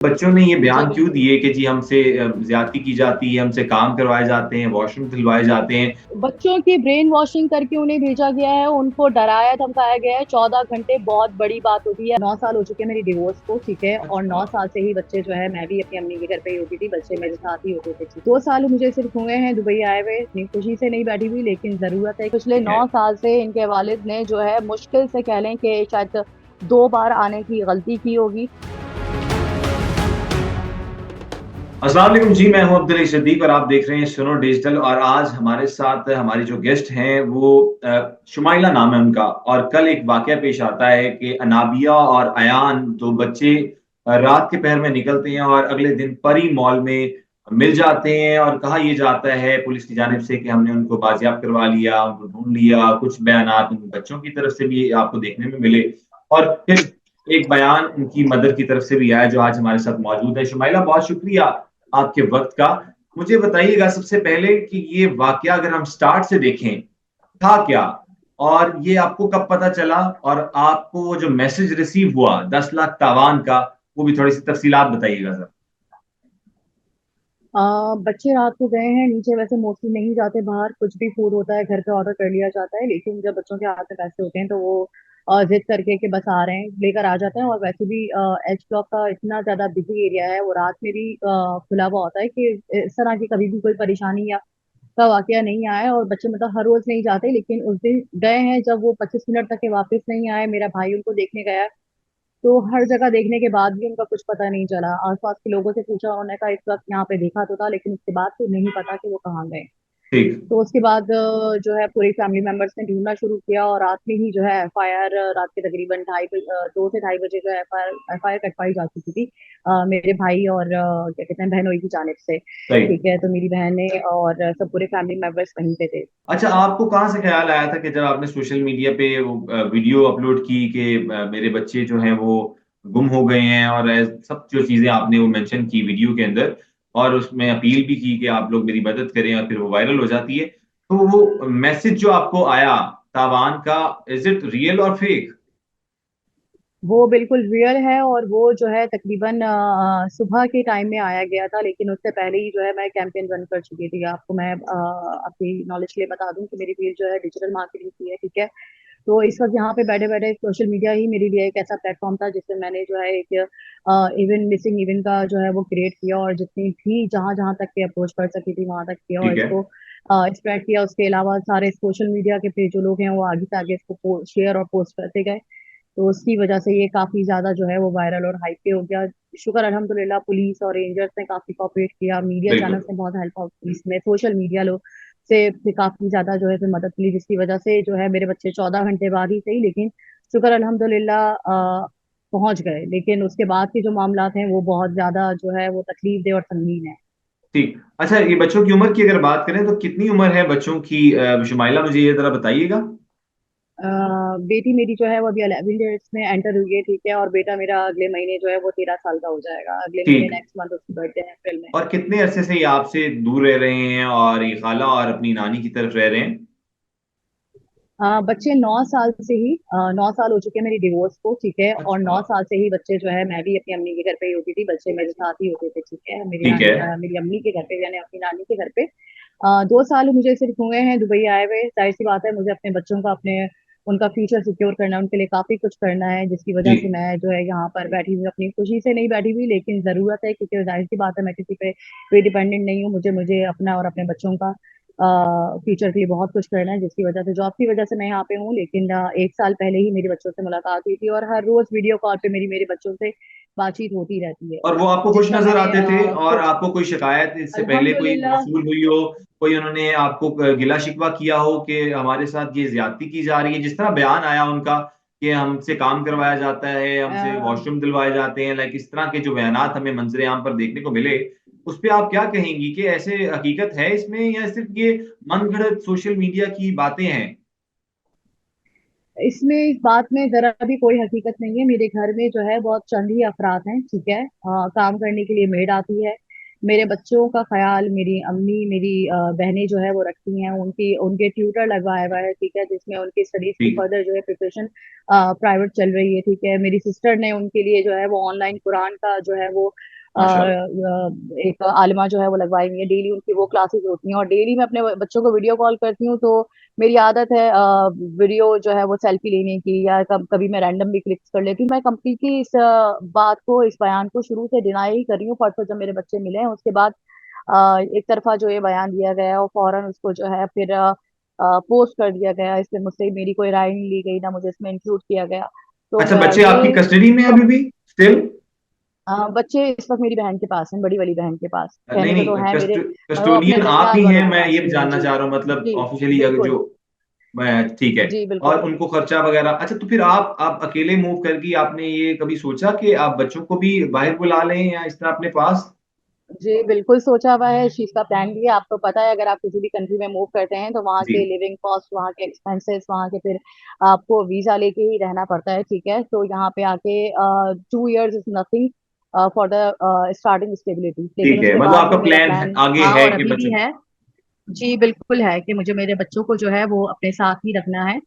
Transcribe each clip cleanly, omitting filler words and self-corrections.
बच्चों ने ये जी बयान क्यों बिल्कुल। दिए कि जी हमसे ज्यादती की जाती है, हमसे काम करवाए जाते हैं, वॉशरूम दिलवाए जाते हैं? बच्चों की ब्रेन वॉशिंग करके उन्हें भेजा गया है, उनको डराया धमकाया गया है। 14 घंटे बहुत बड़ी बात होती है। 9 साल हो चुके हैं मेरी डिवोर्स को, ठीक है, और अच्छा। 9 साल से ही बच्चे जो है, मैं भी अपनी अम्मी के घर पे ही होती थी, बच्चे मेरे साथ ही होते थे। 2 साल मुझे सिर्फ हुए हैं दुबई आए हुए, इतनी खुशी से नहीं बैठी हुई, लेकिन जरूरत है। पिछले ठीक है। 9 साल से इनके वालिद ने जो है, मुश्किल से कह लें कि शायद 2 बार आने की गलती की होगी। अस्सलाम वालेकुम जी, मैं हूं अब्दुल सिद्दीक और आप देख रहे हैं सुनो डिजिटल। और आज हमारे साथ हमारी जो गेस्ट हैं वो शुमाइला नाम है उनका। और कल एक वाकया पेश आता है कि अनाबिया और अयान, दो बच्चे रात के पहर में निकलते हैं और अगले दिन परी मॉल में मिल जाते हैं। और कहा यह जाता है पुलिस की जानिब से कि हमने उनको बाजियाब करवा लिया, उनको ढूंढ लिया। कुछ बयानात उन बच्चों की तरफ से भी आपको देखने में मिले, और फिर एक बयान उनकी मदर की तरफ से भी आया जो आज हमारे साथ मौजूद है। शुमाइला, बहुत शुक्रिया आपके वक्त का। मुझे बताइएगा सबसे पहले कि ये वाकया अगर हम स्टार्ट से देखें, था क्या, और ये आपको कब पता चला, और आपको वो जो मैसेज रिसीव हुआ 10 लाख तावान का, वो भी थोड़ी सी तफसीलात बताइएगा सर। बच्चे रात को गए हैं नीचे, वैसे मोस्टली नहीं जाते बाहर, कुछ भी फूड होता है घर पे ऑर्डर कर लिया जाता है, लेकिन जब बच्चों के हाथ में पैसे होते हैं तो वो जिद करके कि बस आ रहे हैं, लेकर आ जाते हैं। और वैसे भी एच ब्लॉक का इतना ज्यादा बिजी एरिया है, वो रात में भी खुला हुआ होता है कि इस तरह की कभी भी कोई परेशानी या का वाकया नहीं आया है। और बच्चे मतलब हर रोज नहीं जाते, लेकिन उस दिन गए हैं जब वो 25 मिनट तक के वापस नहीं आए। मेरा भाई उनको देखने गया, तो हर जगह देखने के बाद भी उनका कुछ पता नहीं चला। आसपास के लोगों से पूछा, उन्होंने कहा इस वक्त यहाँ पे देखा तो था, लेकिन उसके बाद तो नहीं पता कि वो कहाँ गए। ठीक। तो उसके बाद जो है पूरी फैमिली मेंबर्स ने ढूंढना शुरू किया, और रात में ही जो है एफआईआर, रात के तकरीबन 2 से ढाई बजे जो है एफआईआर कटवाई जा चुकी थी मेरे भाई और क्या कहते हैं बहनोई की जानिब से। सही। ठीक है, तो मेरी बहन ने और सब पूरे फैमिली मेंबर्स वहीं पे थे। अच्छा, आपको कहाँ से ख्याल आया था कि जब आपने सोशल मीडिया पे वो वीडियो अपलोड की कि मेरे बच्चे जो हैं वो गुम हो गए हैं, और सब जो चीजें आपने वो मेंशन की वीडियो के अंदर, और उसमें अपील भी की कि आप लोग मेरी मदद करें, और फिर वो वायरल हो जाती है, तो वो मैसेज जो आपको आया तावान का, इज इट रियल और फेक? वो बिल्कुल रियल है, और वो जो है तकरीबन सुबह के टाइम में आया गया था, लेकिन उससे पहले ही जो है मैं कैंपेन रन कर चुकी थी। आपको मैं आपकी नॉलेज के लिए बता दूं कि मेरी फील्ड जो है डिजिटल मार्केटिंग की है, ठीक है। तो इस वक्त यहाँ पे बैठे बैठे सोशल मीडिया ही मेरे लिए एक ऐसा प्लेटफॉर्म था जिससे मैंने जो है एक इवन मिसिंग इवन का जो है वो क्रिएट किया, और जितनी थी जहां जहां तक के अप्रोच कर सकी थी वहां तक किया, और ठीक है। इसको स्प्रेड किया। उसके अलावा सारे सोशल मीडिया के पे जो लोग हैं वो आगे से आगे इसको शेयर और पोस्ट करते गए। तो उसकी वजह से ये काफी ज्यादा जो है वो वायरल और हाइप पे हो गया। शुक्र अल्हम्दुलिल्लाह, पुलिस और रेंजर्स ने काफी कॉपरेट किया, मीडिया बिल्कुल। चैनल्स ने बहुत हेल्प आउट की इसमें, सोशल मीडिया लोग से भी काफी ज्यादा जो है फिर मदद मिली, जिसकी वजह से जो है मेरे बच्चे 14 घंटे बाद ही सही, लेकिन शुक्र अल्हम्दुलिल्लाह पहुंच गए। लेकिन उसके बाद के जो मामलात हैं वो बहुत ज्यादा जो है वो तकलीफ दे और संगीन है। ठीक। अच्छा, ये बच्चों की उम्र की अगर बात करें तो कितनी उम्र है बच्चों की? शुमाइला, मुझे ये जरा बताइएगा। बेटी मेरी जो है वो अभी 11 ईयर्स में एंटर हुई है, ठीक है, और बेटा मेरा अगले महीने जो है वो 13 साल का हो जाएगा, अगले महीने ठीक। नेक्स्ट मंथ उसकी बर्थडे है अप्रैल में। और कितने अरसे से ये आपसे दूर रह रहे हैं और ये खाला और अपनी नानी की तरफ रह रहे हैं? बच्चे 9 साल से ही 9 साल हो चुके हैं मेरी डिवोर्स को, ठीक है, और अच्छा। 9 साल से ही बच्चे जो है, मैं भी अपनी अम्मी के घर पे ही होती थी, बच्चे मेरे साथ ही होते थे, ठीक है, ठीक है। मेरी अम्मी के घर पे यानी अपनी नानी के घर पे। 2 साल मुझे सिर्फ हुए हैं दुबई आए हुए। जाहिर सी बात है, मुझे अपने बच्चों का अपने उनका फ्यूचर सिक्योर करना है, उनके लिए काफी कुछ करना है, जिसकी जी। वजह से मैं जो है यहाँ पर बैठी हुई, अपनी खुशी से नहीं बैठी हुई, लेकिन जरूरत है, क्योंकि जाहिर सी बात है मैं किसी पे कोई डिपेंडेंट नहीं हूँ। मुझे मुझे अपना और अपने बच्चों का फ्यूचर के लिए बहुत कुछ करना है, जिसकी वजह से, जॉब की वजह से मैं यहाँ पे हूँ। लेकिन 1 साल पहले ही मेरे बच्चों से मुलाकात हुई थी, और हर रोज वीडियो कॉल पे मेरी मेरे बच्चों से बातचीत होती रहती है। और वो आपको खुश जितना नजर मैंने आते थे? और आपको कोई शिकायत इससे पहले कोई अल्हम्दुलिल्लाह। मौसूल हुई हो? कोई उन्होंने आपको गिला शिकवा किया हो कि हमारे साथ ये ज्यादती की जा रही है, जिस तरह बयान आया उनका कि हमसे काम करवाया जाता है, हमसे वॉशरूम दिलवाए जाते हैं, लाइक इस तरह के जो बयानात हमें मंजरे आम पर देखने को मिले, उस पे आप क्या कहेंगी कि ऐसे हकीकत है इसमें, या सिर्फ ये मनगढ़ंत सोशल मीडिया की बातें हैं? इसमें इस बात में जरा भी कोई हकीकत नहीं है। मेरे घर में जो है बहुत चंद ही अफराद हैं, ठीक है, काम करने के लिए मेड आती है, मेरे बच्चों का ख्याल मेरी अम्मी, मेरी बहनें जो है वो रखती हैं। उनकी उनके ट्यूटर लगवाया हुआ है, ठीक है, जिसमें उनकी स्टडीज की ठीक। फर्दर जो है प्रिपरेशन प्राइवेट चल रही है, ठीक है। मेरी सिस्टर ने उनके लिए जो है वो ऑनलाइन कुरान का जो है वो माशाल्लाह। एक आलिमा जो है वो लगवाई हुई है। डेली उनकी वो क्लासेस होती हैं, और डेली मैं अपने बच्चों को वीडियो कॉल करती हूँ। तो मेरी आदत है वीडियो जो है वो सेल्फी लेने की, या कभी मैं रैंडम भी क्लिक्स कर लेती हूँ। मैं कंप्लीटली इस बात को, इस बयान को शुरू से डिनाई ही कर रही हूँ। परसों जब मेरे बच्चे मिले हैं उसके बाद एक तरफा जो ये बयान दिया गया और फौरन उसको जो है फिर पोस्ट कर दिया गया। इसमें मुझसे मेरी कोई राय नहीं ली गई, ना मुझे इसमें इंक्लूड किया गया। तो अच्छा, बच्चे आपकी ये कस्टडी में हैं अभी भी स्टिल? बच्चे इस वक्त मेरी बहन के पास हैं, बड़ी वाली बहन के पास। नहीं कहने को तो नहीं, है मेरे, वो अपने कस्टोडियन आप जंजाल ही वालों हैं, के मैं पास ये में है जानना जी। चाह रहा हूँ, मतलब जी ऑफिशियली अगर जो बिल्कुल। ठीक है। जी और बिल्कुल। उनको खर्चा वगैरह, अच्छा तो फिर आप अकेले मूव करके आपने ये कभी सोचा कि आप बच्चों को भी बाहर बुला लें या इस तरह अपने पास? जी बिल्कुल सोचा हुआ है, इस चीज का प्लान भी है। आपको पता है, अगर आप किसी भी कंट्री में मूव करते हैं तो वहाँ जी। के लिविंग कॉस्ट, वहाँ के एक्सपेंसेस, वहाँ के फिर आपको वीजा लेके ही रहना पड़ता है, ठीक है। तो यहाँ पे आके 2 years is nothing for the starting stability, लेकिन ठीक है, उसके मतलब बाद भी आपका मेरा प्लान प्लान आगे था है और कि अभी भी बच्चों। है। जी बिल्कुल है कि मुझे मेरे बच्चों को जो है वो अपने साथ ही रखना है।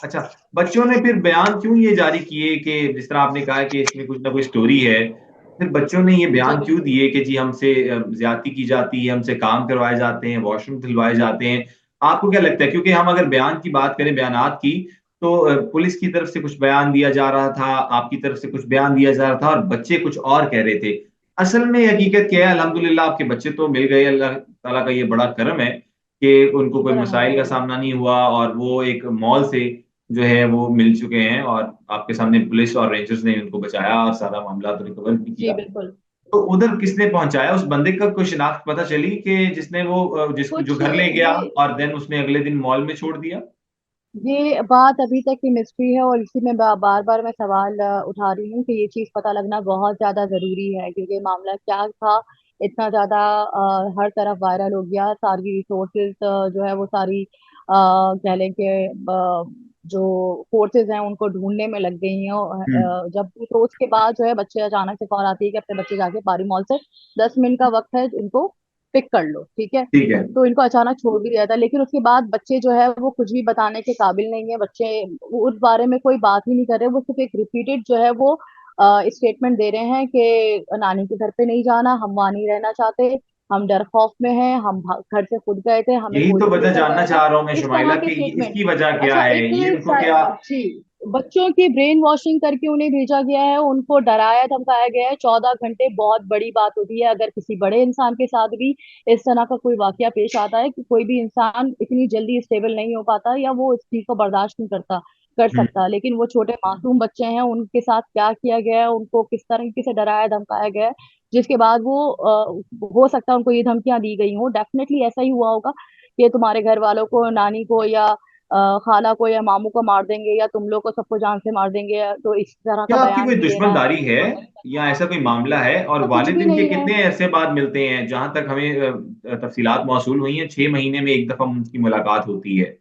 अच्छा, बच्चों ने फिर बयान क्यों ये जारी किए कि जिस तरह आपने कहा कि इसमें कुछ ना कुछ स्टोरी है, फिर बच्चों ने ये जी बयान क्यों बिल्कुल। दिए कि जी हमसे ज्यादती की जाती है, हमसे काम करवाए जाते हैं, वॉशरूम दिलवाए जाते हैं? आपको क्या लगता है, क्योंकि हम अगर बयान की बात करें, बयानात की, तो पुलिस की तरफ से कुछ बयान दिया जा रहा था, आपकी तरफ से कुछ बयान दिया जा रहा था, और बच्चे कुछ और कह रहे थे। असल में हकीकत क्या है? अल्हम्दुलिल्लाह आपके बच्चे तो मिल गए, अल्लाह ताला का ये बड़ा करम है कि उनको कोई शुक्र मसाइल का अल्हम्दुलिल्लाह। सामना नहीं हुआ, और वो एक मॉल से जो है वो मिल चुके हैं, और आपके सामने पुलिस और रेंजर्स ने उनको बचाया और सारा मामला तो रिकवर भी जी किया। बिल्कुल। तो उधर किसने पहुंचाया उस बंदे का? कोई शिनाख्त पता चली कि जिसने वो जिसको जो कुछ घर ले गया ये और देन उसने अगले दिन मॉल में छोड़ दिया? ये बात अभी तक की मिस्ट्री है, और इसी में बार बार मैं सवाल उठा रही हूँ कि ये चीज पता लगना बहुत ज्यादा जरूरी है, क्योंकि मामला क्या था, इतना ज्यादा हर तरफ वायरल हो गया। सारी रिसोर्सेज जो है वो सारी कह लें कि जो फोर्सेज हैं उनको ढूंढने में लग गई हैं। और, हम्म। जब तो उसके बाद जो है बच्चे अचानक से कॉल आती है कि अपने बच्चे जाके पारी मॉल से 10 मिनट का वक्त है, इनको पिक कर लो, ठीक है। ठीक है। तो इनको अचानक छोड़ भी दिया था, लेकिन उसके बाद बच्चे जो है वो कुछ भी बताने के काबिल नहीं है। बच्चे वो उस बारे में कोई बात ही नहीं कर रहे, वो सिर्फ एक रिपीटेड जो है वो स्टेटमेंट दे रहे हैं कि नानी के घर पे नहीं जाना, हम वहां नहीं रहना चाहते, हम डर खौफ में हैं, हम घर से खुद गए थे, हमें यही कोई तो भी वजह लेकर जानना गया था। चाह रहा हूँ मैं इस शुमाइला तरह के कि स्टेटमेंट। इसकी वजह क्या अच्छा है, एक ये उनको क्या? जी, बच्चों की ब्रेन वॉशिंग करके उन्हें भेजा गया है, उनको डराया धमकाया गया है। 14 घंटे बहुत बड़ी बात होती है। अगर किसी बड़े इंसान के साथ भी इस तरह का कोई वाकया पेश आता है कि कोई भी इंसान इतनी जल्दी स्टेबल नहीं हो पाता, या वो इस चीज को बर्दाश्त नहीं कर हम्म। सकता, लेकिन वो छोटे मासूम बच्चे हैं, उनके साथ क्या किया गया है, उनको किस तरीके से डराया धमकाया गया है, जिसके बाद वो हो सकता है उनको ये धमकियां दी गई हो। डेफिनेटली ऐसा ही हुआ होगा कि तुम्हारे घर वालों को, नानी को या खाला को या मामू को मार देंगे, या तुम लोग को सबको जान से मार देंगे, तो इस तरह का क्या आपकी बयान कोई भी देना दुश्मनदारी है बिल्कुल नहीं या ऐसा कोई समझता। मामला है? और ऐसा कुछ भी वालिद इनके नहीं है। कितने अरसे बाद मिलते हैं? जहां तक हमें तफसीलात मौसूल हुई हैं, 6 महीने में एक दफा उनकी मुलाकात होती है।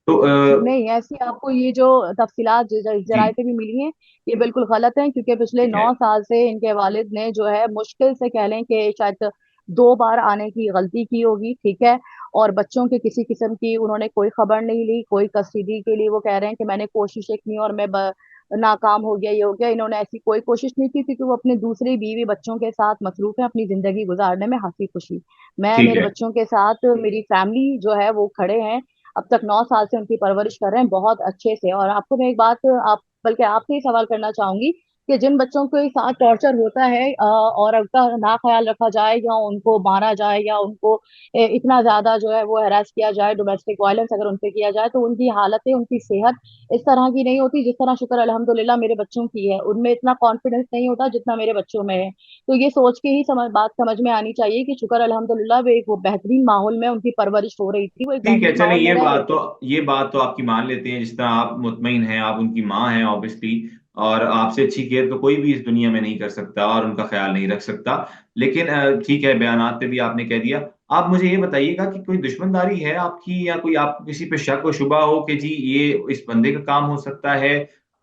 तो नहीं, ऐसी आपको ये जो तफसीलात जी। जराये पे भी मिली हैं, ये बिल्कुल गलत हैं, क्योंकि पिछले ठीक है। 9 साल से इनके वालिद ने जो है मुश्किल से कह लें कि शायद 2 बार आने की गलती की होगी, ठीक है। और बच्चों के किसी किस्म की उन्होंने कोई खबर नहीं ली, कोई कस्टडी के लिए वो कह रहे हैं कि मैंने कोशिशें की और मैं नाकाम हो गया, ये हो गया। इन्होंने ऐसी कोई कोशिश नहीं की, क्योंकि वो अपने दूसरे बीवी बच्चों के साथ मसरूफ है, अपनी जिंदगी गुजारने में हंसी खुशी। मैं ठीक मेरे है। बच्चों के साथ, मेरी फैमिली जो है वो खड़े हैं। अब तक 9 साल से उनकी परवरिश कर रहे हैं बहुत अच्छे से। और आपको मैं एक बात, आप बल्कि आपसे ही सवाल करना चाहूंगी कि जिन बच्चों के साथ टॉर्चर होता है और उनका ना ख्याल रखा जाए, या उनको मारा जाए, या उनको इतना ज्यादा जो है वो हरास किया जाए, डोमेस्टिक वायलेंस अगर उनपे किया जाए, तो उनकी हालतें, उनकी सेहत इस तरह की नहीं होती जिस तरह शुक्र अल्हम्दुलिल्लाह मेरे बच्चों की है। उनमें इतना कॉन्फिडेंस नहीं होता जितना मेरे बच्चों में है। तो ये सोच के ही बात समझ में आनी चाहिए कि शुक्र अल्हम्दुलिल्लाह वे एक वो बेहतरीन माहौल में उनकी परवरिश हो रही थी, वो एक ठीक है, बेहतरीन चलें, माहौल में रह रहे थे। ये बात तो आपकी मान लेते हैं। जिस तरह आप मुतमईन हैं, आप उनकी माँ हैं ऑब्वियसली, और आपसे अच्छी केयर तो कोई भी इस दुनिया में नहीं कर सकता और उनका ख्याल नहीं रख सकता। लेकिन ठीक है, बयानात पे भी आपने कह दिया। आप मुझे ये बताइएगा कि कोई दुश्मनदारी है आपकी, या कोई आपको किसी पे शक व शुबा हो कि जी ये इस बंदे का काम हो सकता है,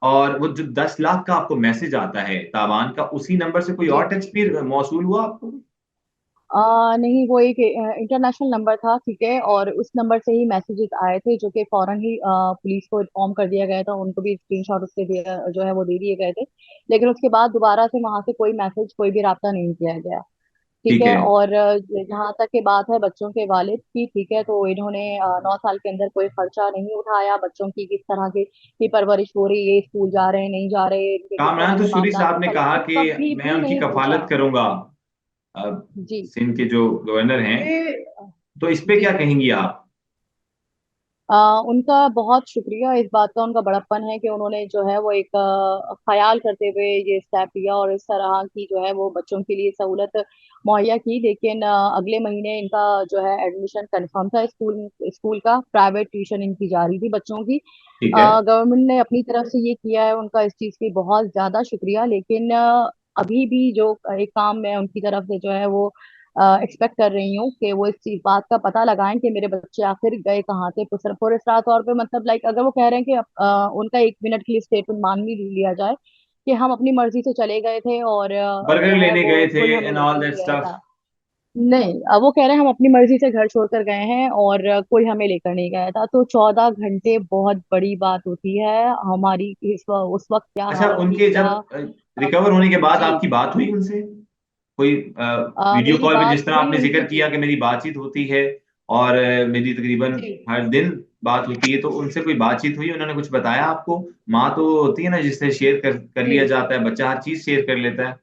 और वो जो 10 लाख का आपको मैसेज आता है तावान का, उसी नंबर से कोई जी। और टेक्स्ट भी मौसूल हुआ आपको? नहीं, वो एक इंटरनेशनल नंबर था, ठीक है, और उस नंबर से ही मैसेजेस आए थे जो कि फौरन ही पुलिस को इन्फॉर्म कर दिया गया था, उनको भी स्क्रीनशॉट उसके जो है वो दे दिए गए थे। लेकिन उसके बाद दोबारा से वहां से कोई मैसेज, कोई भी राब्ता नहीं किया गया। ठीक ठीक है। है। और जहाँ तक की बात है बच्चों के वालिद की, ठीक है, तो इन्होंने 9 साल के अंदर कोई खर्चा नहीं उठाया, बच्चों की किस तरह की परवरिश हो रही है, स्कूल जा रहे हैं नहीं जा रहे, इनके किस तरह कामरान के तशूरी मामला साहब ने चल रहे कहा हैं, कि कभी मैं भी उनकी नहीं कफालत पूछा। करूंगा, जी। सिंध के जो गवर्नर हैं, ये तो इस पे जी। क्या कहेंगी आप? उनका बहुत शुक्रिया, इस बात का उनका बड़प्पन है कि उन्होंने जो है वो एक ख्याल करते हुए ये स्टेप लिया और इस तरह की जो है वो बच्चों के लिए सहूलत मुहैया की। लेकिन अगले महीने इनका जो है एडमिशन कंफर्म था स्कूल स्कूल का, प्राइवेट ट्यूशन इनकी जा रही थी बच्चों की। ठीक है। गवर्नमेंट ने अपनी तरफ से ये किया है, उनका इस चीज की बहुत ज्यादा शुक्रिया। लेकिन अभी भी जो एक काम मैं उनकी तरफ से जो है वो एक्सपेक्ट कर रही हूँ कि वो इस चीज बात का पता लगाएं कि मेरे बच्चे आखिर गए कहाँ थे पुरस्कार तौर पे। मतलब लाइक अगर वो कह रहे हैं कि उनका 1 मिनट के लिए स्टेटमेंट मान भी लिया जाए कि हम अपनी मर्जी से चले गए थे और बर्गर जो है लेने वो गए थे कोई हमें एंड लेके ऑल दैट नहीं गया स्टफ। था। नहीं, वो कह रहे हैं हम अपनी मर्जी से घर छोड़कर गए हैं और कोई हमें लेकर नहीं गया था। तो 14 घंटे बहुत बड़ी बात होती है हमारी उस वक्त क्या अच्छा, हालत थी, उनके क्या। जब रिकवर होने के बाद जी। आपकी बात हुई उनसे? कोई वीडियो मेरी कॉल पे, बात जिस तरह हुई आपने उनसे जिक्र जी। किया कि मेरी बातचीत होती है और मेरी तकरीबन जी। हर दिन बात होती है, तो उनसे कोई बातचीत हुई? उन्होंने कुछ बताया आपको? माँ तो होती है ना जिससे शेयर कर जी। लिया जाता है, बच्चा हर चीज शेयर कर लेता है,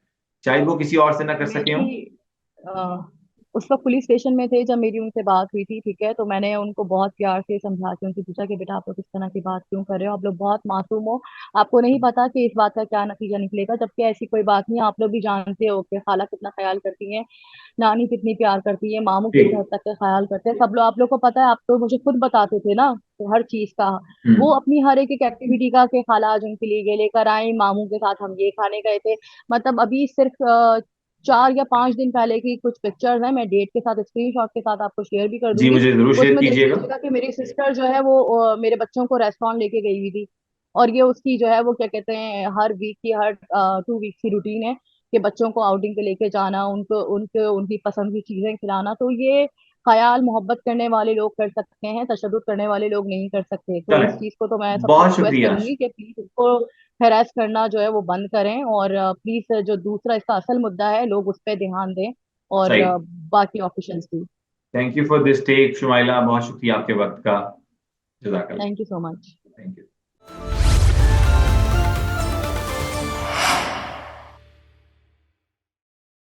चाहे वो किसी और से ना कर सके हो। मेरी अ, उस वक्त पुलिस स्टेशन में थे जब मेरी उनसे बात हुई थी, ठीक है, तो मैंने उनको बहुत प्यार से समझा के उनसे पूछा कि बेटा आप लोग इस तरह की बात क्यों कर रहे हो, आप लोग बहुत मासूम हो, आपको नहीं पता कि इस बात का क्या नतीजा निकलेगा, जबकि ऐसी कोई बात नहीं है। आप लोग भी जानते हो कि खाला कितना ख्याल करती है, नानी कितनी प्यार करती है, मामू जी। किस हद तक का ख्याल करते हैं, सब लोग आप लोग को पता है, आप तो मुझे खुद बताते थे ना, तो हर चीज का वो हम्म। अपनी हर एक एक्टिविटी का कि खाला आज उनके लिए ये लेकर आई, मामू के साथ हम ये खाने गए थे। मतलब अभी सिर्फ 4 या 5 दिन पहले की कुछ पिक्चर्स हैं, मैं डेट के साथ स्क्रीनशॉट के साथ आपको शेयर भी कर जी, दूंगी। मुझे जरूर शेयर उसमें देख कीजिएगा। लीजिएगा कि मेरी सिस्टर जो है वो मेरे बच्चों को रेस्टोरेंट लेके गई हुई थी, और ये उसकी जो है वो क्या कहते हैं हर वीक की हर 2 वीक की रूटीन है कि बच्चों को आउटिंग पे लेके जाना, उनको उनके उनकी पसंद की चीजें खिलाना। तो ये ख्याल मोहब्बत करने वाले लोग कर सकते हैं, तशद्दुद करने वाले लोग नहीं कर सकते। तो चलें, इस चीज को तो मैं सबसे बहुत रिक्वेस्ट शुक्रिया। करूंगी कि प्लीज इसको हैरेस करना जो है वो बंद करें, और प्लीज जो दूसरा इसका असल मुद्दा है लोग उस पर ध्यान दें, और सही। बाकी ऑफिशियल्स भी। Thank you for this take Shumaila, बहुत शुक्रिया आपके वक्त का। जजाकल्ला। Thank you so much. Thank you.